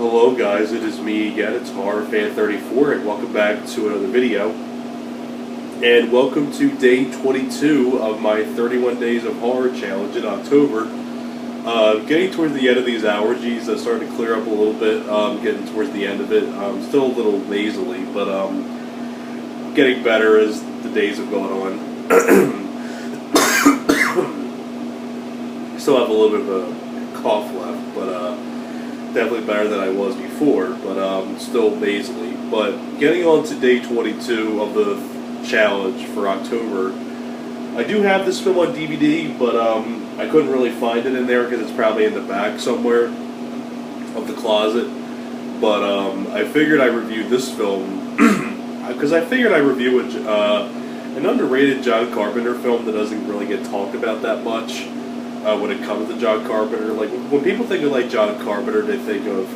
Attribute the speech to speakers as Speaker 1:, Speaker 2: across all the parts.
Speaker 1: Hello guys, it is me again, it's HorrorFan34, and welcome back to another video. And welcome to day 22 of my 31 Days of Horror Challenge in October. Getting towards the end of these allergies, starting to clear up a little bit, getting towards the end of it. Still a little nasally, but getting better as the days have gone on. Still have a little bit of a cough left, but definitely better than I was before, but still nasally. But getting on to day 22 of the challenge for October, I do have this film on DVD, but I couldn't really find it in there because it's probably in the back somewhere of the closet. But I figured I'd review this film because I figured I'd review an underrated John Carpenter film that doesn't really get talked about that much. When it comes to John Carpenter, like when people think of like John Carpenter, they think of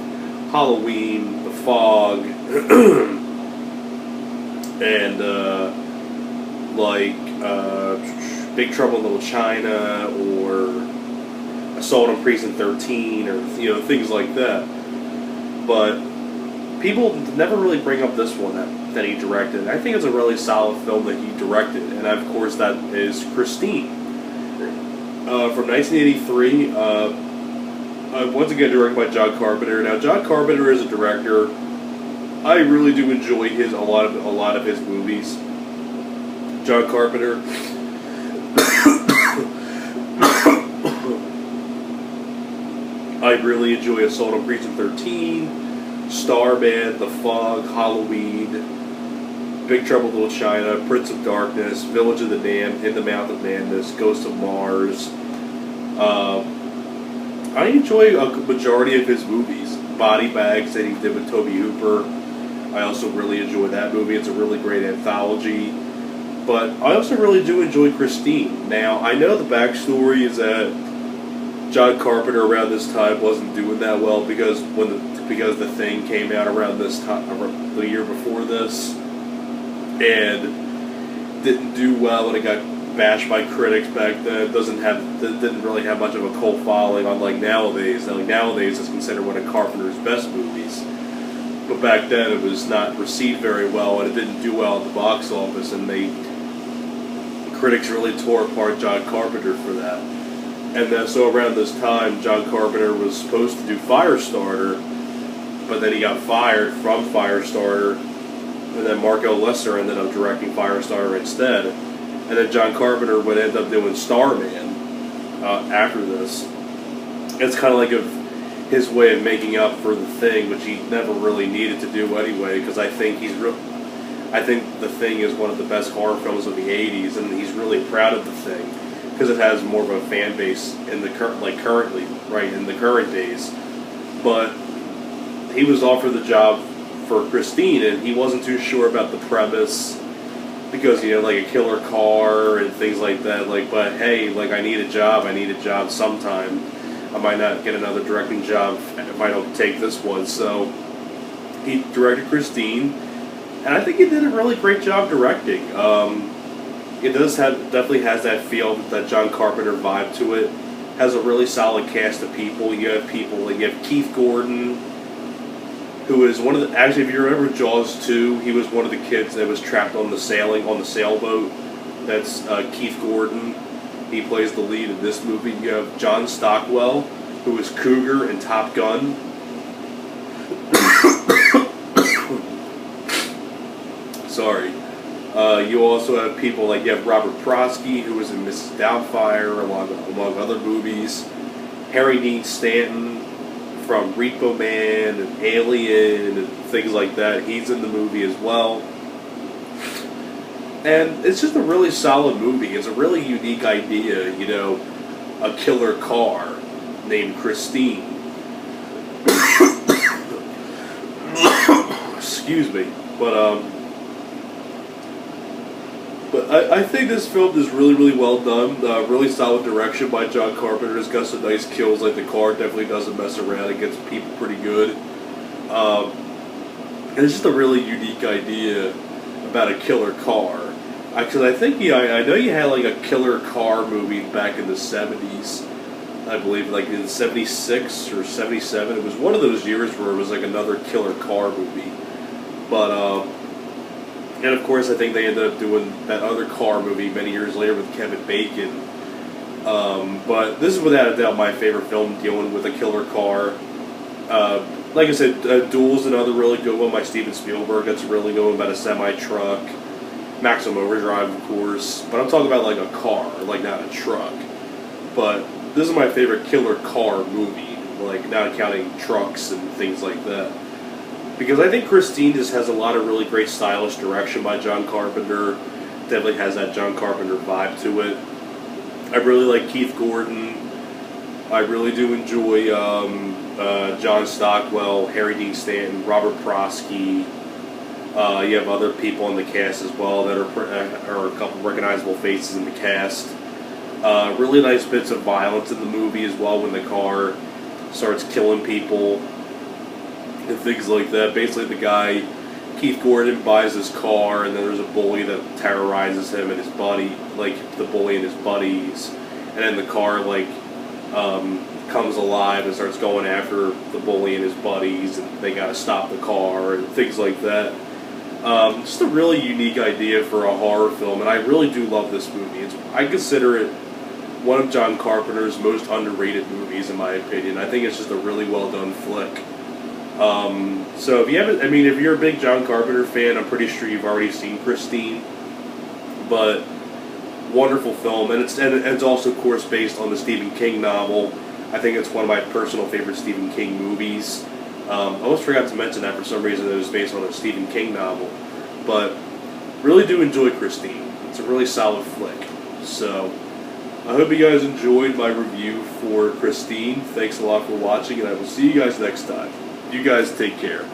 Speaker 1: Halloween, The Fog, and Big Trouble in Little China, or Assault on Precinct 13, or things like that. But people never really bring up this one that he directed. I think it's a really solid film that he directed, and of course that is Christine. From 1983, once again directed by John Carpenter. Now, John Carpenter is a director. I really do enjoy a lot of his movies. John Carpenter. I really enjoy Assault on Precinct 13, Starman, The Fog, Halloween, Big Trouble in Little China, Prince of Darkness, Village of the Damned, In the Mouth of Madness, Ghost of Mars. I enjoy a majority of his movies. Body Bags that he did with Tobe Hooper. I also really enjoy that movie. It's a really great anthology. But I also really do enjoy Christine. Now, I know the backstory is that John Carpenter around this time wasn't doing that well because The Thing came out around this time, the year before this, and didn't do well, and it got bashed by critics back then. Didn't really have much of a cult following, unlike nowadays. Like nowadays, it's considered one of Carpenter's best movies, but back then it was not received very well, and it didn't do well at the box office. And critics really tore apart John Carpenter for that. And then so around this time, John Carpenter was supposed to do Firestarter, but then he got fired from Firestarter. And then Mark L. Lesser ended up directing Firestarter instead. And then John Carpenter would end up doing Starman after this. It's kind of like his way of making up for The Thing, which he never really needed to do anyway, because I think The Thing is one of the best horror films of the 80s, and he's really proud of The Thing, because it has more of a fan base in the currently, right, in the current days. But he was offered the job for Christine, and he wasn't too sure about the premise, because like a killer car and things like that. But hey, I need a job sometime. I might not get another directing job if I don't take this one. So he directed Christine, and I think he did a really great job directing. It definitely has that feel, that John Carpenter vibe to it. Has a really solid cast of people. You have Keith Gordon, who is one of the, actually, if you remember Jaws 2, he was one of the kids that was trapped on the sailboat. That's Keith Gordon. He plays the lead in this movie. You have John Stockwell, who is Cougar in Top Gun. Sorry. You also have people like, you have Robert Prosky, who was in Mrs. Doubtfire, among other movies. Harry Dean Stanton from Repo Man and Alien and things like that. He's in the movie as well. And it's just a really solid movie. It's a really unique idea, a killer car named Christine. Excuse me. But I think this film is really, really well done. Really solid direction by John Carpenter. It's got some nice kills, like the car definitely doesn't mess around. It gets people pretty good. And it's just a really unique idea about a killer car. Because I think I know you had like a killer car movie back in the 70s. I believe, like in '76 or '77. It was one of those years where it was like another killer car movie. But and of course, I think they ended up doing that other car movie many years later with Kevin Bacon. But this is without a doubt my favorite film dealing with a killer car. Like I said, Duel is another really good one by Steven Spielberg. That's a really good one about a semi-truck. Maximum Overdrive, of course. But I'm talking about like a car, like not a truck. But this is my favorite killer car movie, like not counting trucks and things like that. Because I think Christine just has a lot of really great stylish direction by John Carpenter. Definitely has that John Carpenter vibe to it. I really like Keith Gordon. I really do enjoy John Stockwell, Harry Dean Stanton, Robert Prosky. You have other people in the cast as well that are a couple recognizable faces in the cast. Really nice bits of violence in the movie as well when the car starts killing people and things like that. Basically, the guy, Keith Gordon, buys his car, and then there's a bully that terrorizes him and his buddy, like the bully and his buddies, and then the car comes alive and starts going after the bully and his buddies, and they got to stop the car and things like that. Just a really unique idea for a horror film, and I really do love this movie. I consider it one of John Carpenter's most underrated movies, in my opinion. I think it's just a really well done flick. So if you haven't, I mean, if you're a big John Carpenter fan, I'm pretty sure you've already seen Christine. But wonderful film, and it's also, of course, based on the Stephen King novel. I think it's one of my personal favorite Stephen King movies. I almost forgot to mention that for some reason it was based on a Stephen King novel. But really do enjoy Christine. It's a really solid flick. So I hope you guys enjoyed my review for Christine. Thanks a lot for watching, and I will see you guys next time. You guys take care.